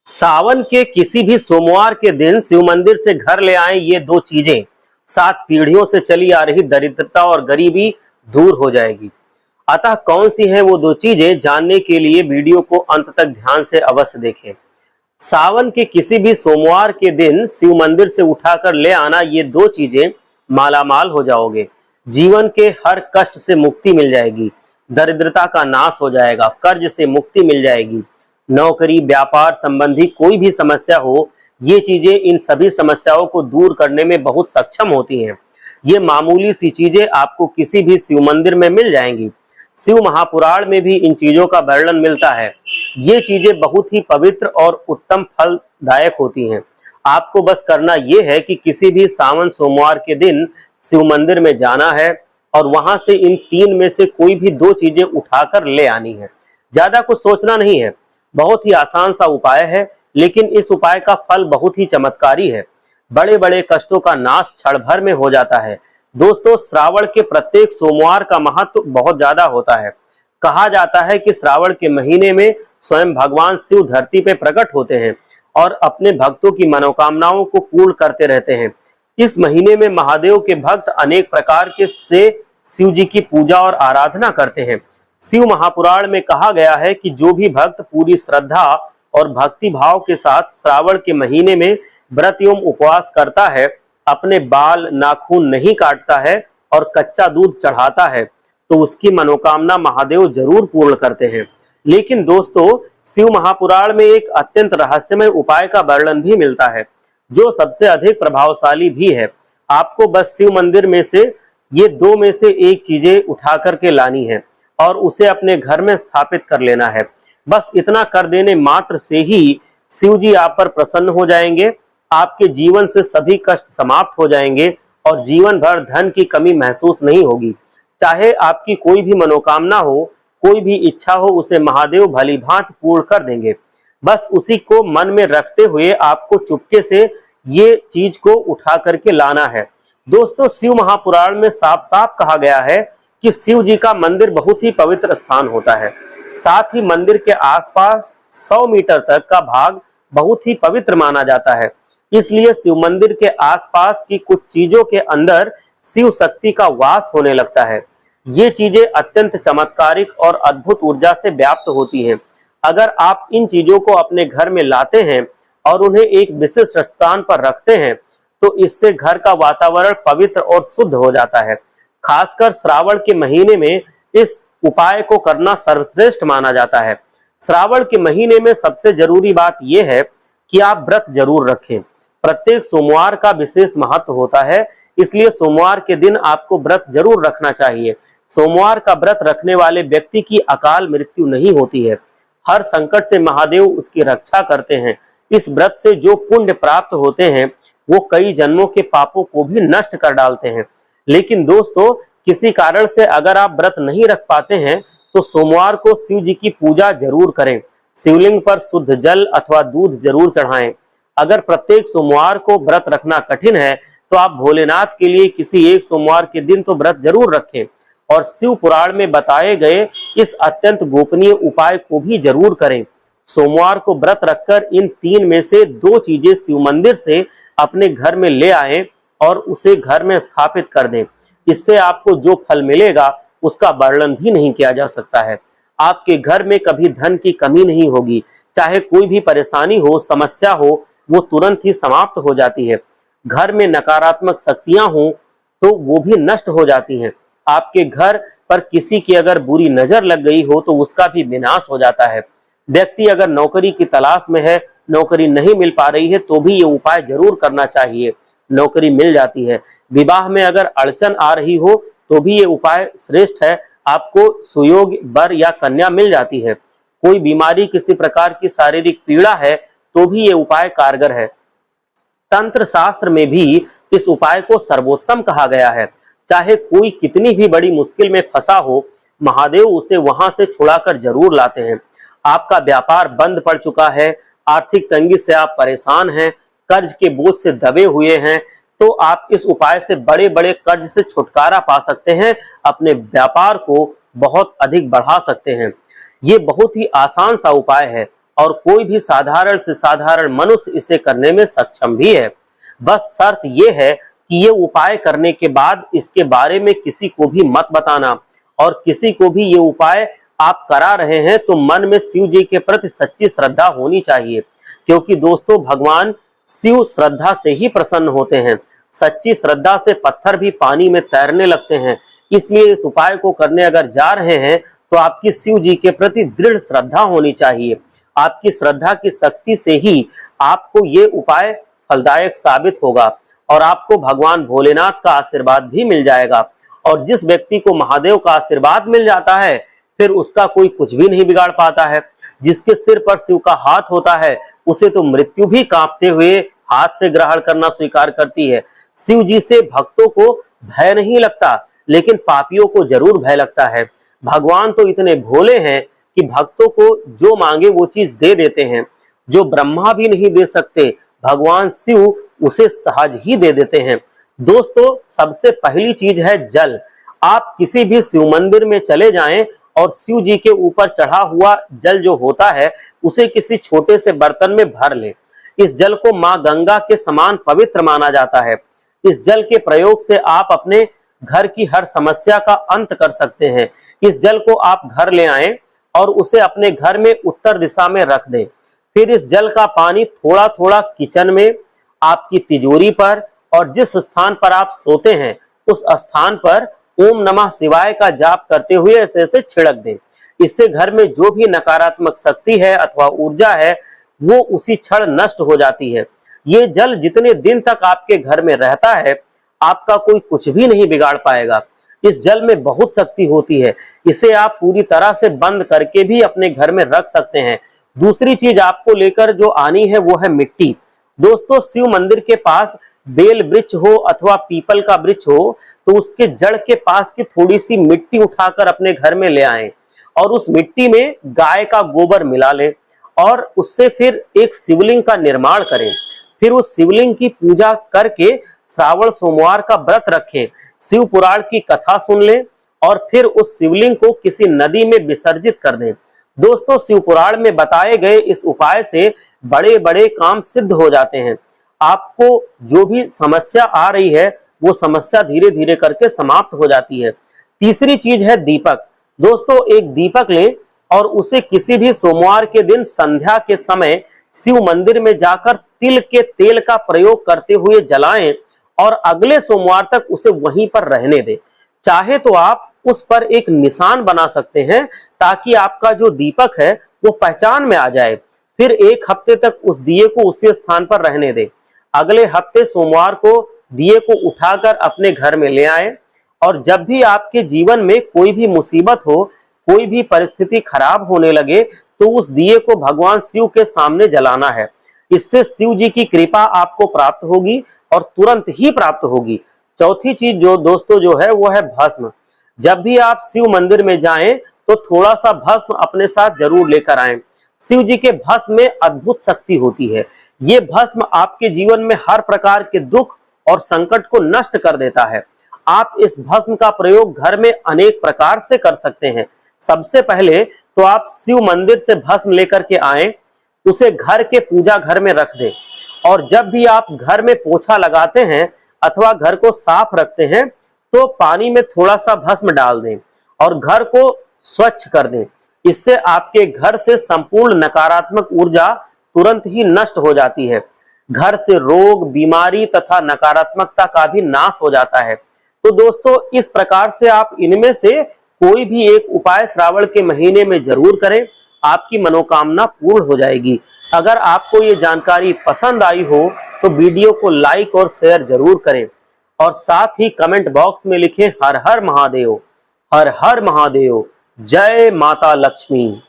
सावन के किसी भी सोमवार के दिन शिव मंदिर से घर ले आए ये दो चीजें 7 पीढ़ियों से चली आ रही दरिद्रता और गरीबी दूर हो जाएगी। अतः कौन सी हैं वो दो चीजें, जानने के लिए वीडियो को अंत तक ध्यान से अवश्य देखें। सावन के किसी भी सोमवार के दिन शिव मंदिर से उठाकर ले आना ये दो चीजें, मालामाल हो जाओगे। जीवन के हर कष्ट से मुक्ति मिल जाएगी, दरिद्रता का नाश हो जाएगा, कर्ज से मुक्ति मिल जाएगी। नौकरी, व्यापार संबंधी कोई भी समस्या हो, ये चीजें इन सभी समस्याओं को दूर करने में बहुत सक्षम होती हैं। ये मामूली सी चीजें आपको किसी भी शिव मंदिर में मिल जाएंगी। शिव महापुराण में भी इन चीजों का वर्णन मिलता है। ये चीजें बहुत ही पवित्र और उत्तम फलदायक होती हैं। आपको बस करना यह है कि किसी भी सावन सोमवार के दिन शिव मंदिर में जाना है और वहां से इन तीन में से कोई भी दो चीजें उठाकर ले आनी है। ज्यादा कुछ सोचना नहीं है, बहुत ही आसान सा उपाय है, लेकिन इस उपाय का फल बहुत ही चमत्कारी है। बड़े बड़े कष्टों का नाश क्षण भर में हो जाता है। दोस्तों, श्रावण के प्रत्येक सोमवार का महत्व बहुत ज्यादा होता है। कहा जाता है कि श्रावण के महीने में स्वयं भगवान शिव धरती पे प्रकट होते हैं और अपने भक्तों की मनोकामनाओं को पूर्ण करते रहते हैं। इस महीने में महादेव के भक्त अनेक प्रकार के से शिव जी की पूजा और आराधना करते हैं। शिव महापुराण में कहा गया है कि जो भी भक्त पूरी श्रद्धा और भक्ति भाव के साथ श्रावण के महीने में व्रत एवं उपवास करता है, अपने बाल नाखून नहीं काटता है और कच्चा दूध चढ़ाता है, तो उसकी मनोकामना महादेव जरूर पूर्ण करते हैं। लेकिन दोस्तों, शिव महापुराण में एक अत्यंत रहस्यमय उपाय का वर्णन भी मिलता है, जो सबसे अधिक प्रभावशाली भी है। आपको बस शिव मंदिर में से ये दो में से एक चीजें उठा करके लानी है और उसे अपने घर में स्थापित कर लेना है। बस इतना कर देने मात्र से ही शिव जी आप पर प्रसन्न हो जाएंगे, आपके जीवन से सभी कष्ट समाप्त हो जाएंगे और जीवन भर धन की कमी महसूस नहीं होगी। चाहे आपकी कोई भी मनोकामना हो, कोई भी इच्छा हो, उसे महादेव भली भांति पूर्ण कर देंगे। बस उसी को मन में रखते हुए आपको चुपके से ये चीज को उठा करके लाना है। दोस्तों, शिव महापुराण में साफ साफ कहा गया है कि शिव जी का मंदिर बहुत ही पवित्र स्थान होता है। साथ ही मंदिर के आसपास 100 मीटर तक का भाग बहुत ही पवित्र माना जाता है। इसलिए शिव मंदिर के आसपास की कुछ चीजों के अंदर शिव शक्ति का वास होने लगता है। ये चीजें अत्यंत चमत्कारिक और अद्भुत ऊर्जा से व्याप्त होती हैं। अगर आप इन चीजों को अपने घर में लाते हैं और उन्हें एक विशिष्ट स्थान पर रखते हैं, तो इससे घर का वातावरण पवित्र और शुद्ध हो जाता है। खासकर श्रावण के महीने में इस उपाय को करना सर्वश्रेष्ठ माना जाता है। श्रावण के महीने में सबसे जरूरी बात यह है कि आप व्रत जरूर रखें। प्रत्येक सोमवार का विशेष महत्व होता है, इसलिए सोमवार के दिन आपको व्रत जरूर रखना चाहिए। सोमवार का व्रत रखने वाले व्यक्ति की अकाल मृत्यु नहीं होती है। हर संकट से महादेव उसकी रक्षा करते हैं। इस व्रत से जो पुण्य प्राप्त होते हैं वो कई जन्मों के पापों को भी नष्ट कर डालते हैं। लेकिन दोस्तों, किसी कारण से अगर आप व्रत नहीं रख पाते हैं, तो सोमवार को शिव जी की पूजा जरूर करें। शिवलिंग पर शुद्ध जल अथवा दूध जरूर चढ़ाएं। अगर प्रत्येक सोमवार को व्रत रखना कठिन है, तो आप भोलेनाथ के लिए किसी एक सोमवार के दिन तो व्रत जरूर रखें और शिव पुराण में बताए गए इस अत्यंत गोपनीय उपाय को भी जरूर करें। सोमवार को व्रत रखकर इन तीन में से दो चीजें शिव मंदिर से अपने घर में ले आएं और उसे घर में स्थापित कर दें। इससे आपको जो फल मिलेगा उसका वर्णन भी नहीं किया जा सकता है। आपके घर में कभी धन की कमी नहीं होगी। चाहे कोई भी परेशानी हो, समस्या हो, वो तुरंत ही समाप्त हो जाती है। घर में नकारात्मक शक्तियां हो तो वो भी नष्ट हो जाती हैं। आपके घर पर किसी की अगर बुरी नजर लग गई हो तो उसका भी विनाश हो जाता है। व्यक्ति अगर नौकरी की तलाश में है, नौकरी नहीं मिल पा रही है, तो भी ये उपाय जरूर करना चाहिए, नौकरी मिल जाती है। विवाह में अगर अड़चन आ रही हो तो भी ये उपाय श्रेष्ठ है, आपको सुयोग्य वर या कन्या मिल जाती है। कोई बीमारी, किसी प्रकार की शारीरिक पीड़ा है, तो भी ये उपाय कारगर है। तंत्र शास्त्र में भी इस उपाय को सर्वोत्तम कहा गया है। चाहे कोई कितनी भी बड़ी मुश्किल में फंसा हो, महादेव उसे वहां से छुड़ाकर जरूर लाते हैं। आपका व्यापार बंद पड़ चुका है, आर्थिक तंगी से आप परेशान हैं, कर्ज के बोझ से दबे हुए हैं, तो आप इस उपाय से बड़े बड़े कर्ज से छुटकारा पा सकते हैं, अपने व्यापार को बहुत अधिक बढ़ा सकते हैं। ये बहुत ही आसान सा उपाय है और कोई भी साधारण से साधारण मनुष्य इसे करने में सक्षम भी है। बस शर्त यह है कि ये उपाय करने के बाद इसके बारे में किसी को भी मत बताना, और किसी को भी ये उपाय आप करा रहे हैं तो मन में शिव जी के प्रति सच्ची श्रद्धा होनी चाहिए, क्योंकि दोस्तों भगवान शिव श्रद्धा से ही प्रसन्न होते हैं। सच्ची श्रद्धा से पत्थर भी पानी में तैरने लगते हैं। इसलिए इस उपाय को करने अगर जा रहे हैं तो आपकी शिव जी के प्रति दृढ़ श्रद्धा होनी चाहिए। आपकी श्रद्धा की शक्ति से ही आपको ये उपाय फलदायक साबित होगा और आपको भगवान भोलेनाथ का आशीर्वाद भी मिल जाएगा। और जिस व्यक्ति को महादेव का आशीर्वाद मिल जाता है फिर उसका कोई कुछ भी नहीं बिगाड़ पाता है। जिसके सिर पर शिव का हाथ होता है उसे तो मृत्यु भी कांपते हुए हाथ से ग्रहण करना स्वीकार करती है। शिव जी से भक्तों को भय नहीं लगता, लेकिन पापियों को जरूर भय लगता है। भगवान तो इतने भोले हैं कि भक्तों को जो मांगे वो चीज दे देते हैं। जो ब्रह्मा भी नहीं दे सकते भगवान शिव उसे सहज ही दे देते हैं। दोस्तों सबसे पहली चीज है जल। आप किसी भी शिव मंदिर में चले जाएं और शिव जी के ऊपर चढ़ा हुआ जल जो होता है उसे किसी छोटे से बर्तन में भर लें। इस जल को मां गंगा के समान पवित्र माना जाता है। इस जल के प्रयोग से आप अपने घर की हर समस्या का अंत कर सकते हैं। इस जल को आप घर ले आएं और उसे अपने घर में उत्तर दिशा में रख दें। फिर इस जल का पानी थोड़ा थोड़ा किचन में, आपकी तिजोरी पर और जिस स्थान पर आप सोते हैं उस स्थान पर ओम नमः शिवाय का जाप करते हुए ऐसे ऐसे छिड़क दें। इससे घर में जो भी नकारात्मक शक्ति है अथवा ऊर्जा है वो उसी क्षण नष्ट हो जाती है। ये जल जितने दिन तक आपके घर में रहता है आपका कोई कुछ भी नहीं बिगाड़ पाएगा। इस जल में बहुत शक्ति होती है। इसे आप पूरी तरह से बंद करके भी अपने घर में रख सकते हैं। दूसरी चीज आपको लेकर जो आनी है वो है मिट्टी। दोस्तों शिव मंदिर के पास बेल वृक्ष हो अथवा पीपल का वृक्ष हो तो उसके जड़ के पास की थोड़ी सी मिट्टी उठाकर अपने घर में ले आएं और उस मिट्टी में गाय का गोबर मिला लें और उससे फिर एक शिवलिंग का निर्माण करें। फिर उस शिवलिंग की पूजा करके श्रावण सोमवार का व्रत रखें, शिव पुराण की कथा सुन लें और फिर उस शिवलिंग को किसी नदी में विसर्जित कर दें। दोस्तों शिव पुराण में बताए गए इस उपाय से बड़े बड़े काम सिद्ध हो जाते हैं। आपको जो भी समस्या आ रही है वो समस्या धीरे धीरे करके समाप्त हो जाती है। तीसरी चीज है दीपक। दोस्तों एक दीपक लें और उसे किसी भी सोमवार के दिन संध्या के समय शिव मंदिर में जाकर तिल के तेल का प्रयोग करते हुए जलाएं और अगले सोमवार तक उसे वहीं पर रहने दें। चाहे तो आप उस पर एक निशान बना सकते हैं ताकि आपका जो दीपक है वो पहचान में आ जाए। फिर एक हफ्ते तक उस दिए को उसी स्थान पर रहने दें। अगले हफ्ते सोमवार को दिए को उठाकर अपने घर में ले आए और जब भी आपके जीवन में कोई भी मुसीबत हो, कोई भी परिस्थिति खराब होने लगे तो उस दिए को भगवान शिव के सामने जलाना है। इससे शिव जी की कृपा आपको प्राप्त होगी और तुरंत ही प्राप्त होगी। चौथी चीज जो दोस्तों जो है वो है भस्म। जब भी आप शिव मंदिर में जाएं तो थोड़ा सा भस्म अपने साथ जरूर लेकर आएं। शिव जी के भस्म में अद्भुत शक्ति होती है। ये भस्म आपके जीवन में हर प्रकार के दुख और संकट को नष्ट कर देता है। आप इस भस्म का प्रयोग घर में अनेक प्रकार से कर सकते हैं। सबसे पहले तो आप शिव मंदिर से भस्म लेकर के आएं, उसे घर के पूजा घर में रख दें और जब भी आप घर में पोछा लगाते हैं अथवा घर को साफ रखते हैं तो पानी में थोड़ा सा भस्म डाल दें और घर को स्वच्छ कर दें। इससे आपके घर से संपूर्ण नकारात्मक ऊर्जा तुरंत ही नष्ट हो जाती है। घर से रोग, बीमारी तथा नकारात्मकता का भी नाश हो जाता है। तो दोस्तों इस प्रकार से आप इनमें से कोई भी एक उपाय श्रावण के महीने में जरूर करें, आपकी मनोकामना पूर्ण हो जाएगी। अगर आपको ये जानकारी पसंद आई हो तो वीडियो को लाइक और शेयर जरूर करें और साथ ही कमेंट बॉक्स में लिखें हर हर महादेव, हर हर महादेव, जय माता लक्ष्मी।